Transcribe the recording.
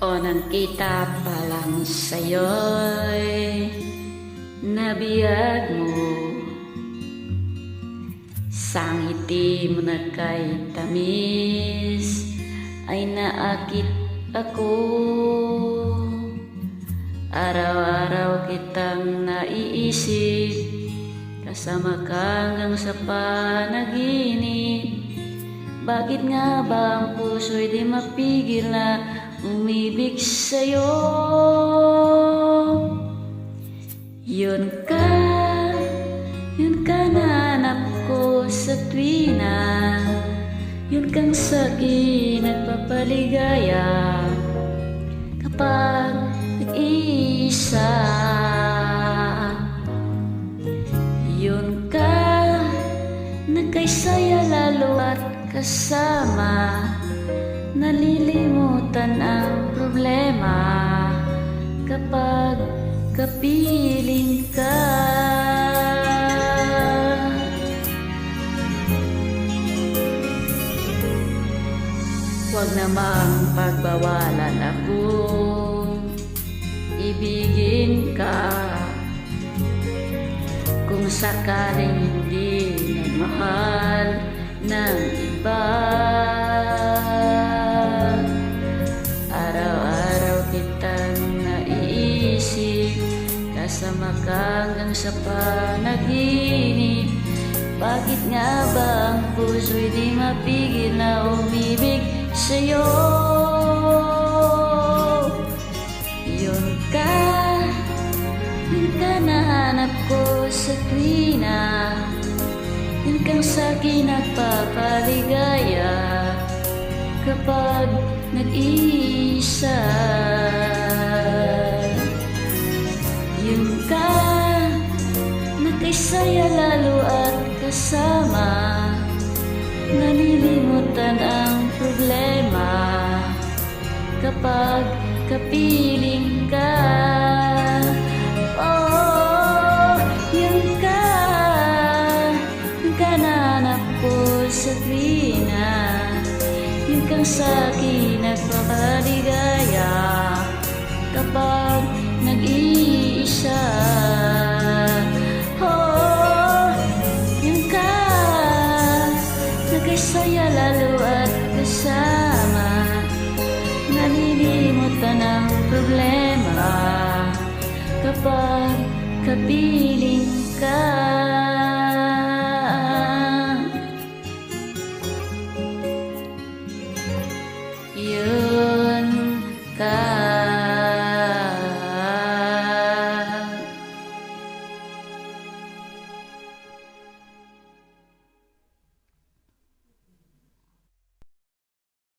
O nang kita pa lang sa'yo'y nabiyag mo, sa ngiti mo na kay tamis ay naakit ako. Araw-araw kitang naiisip, kasama ka hanggang sa panaginip. Bakit nga ba ang puso'y di mapigil na umibig sa'yo? Yun ka nahanap ko sa tuwina, yun kang sa'kin nagpapaligaya kapag nag-iisa. Yun ka nagkaysaya lalo at kasama, nalilimutan ang problema kapag kapiling ka. Huwag namang pagbawalan ako, ibigin ka. Kung sakaling hindi nagmahal ng iba, araw-araw kitang naiisip, kasama ka hanggang sa panaginip. Bakit nga ba ang puso'y di mapigil na umibig sa'yo? Yun ka nahanap ko sa tuwina, yun kang sa'kin nagpapaligaya kapag nag-iisa. Yun ka nagkaysaya lalo at kasama, nalilimutan ang problema kapag kapiling ka. Oh, yun ka nahanap ko sa tuwina, yun kang sa'kin nagpapaligaya kapag nag-iisa. Saya lalo at kasama, nalilimutan ang problema kapag kapiling ka. You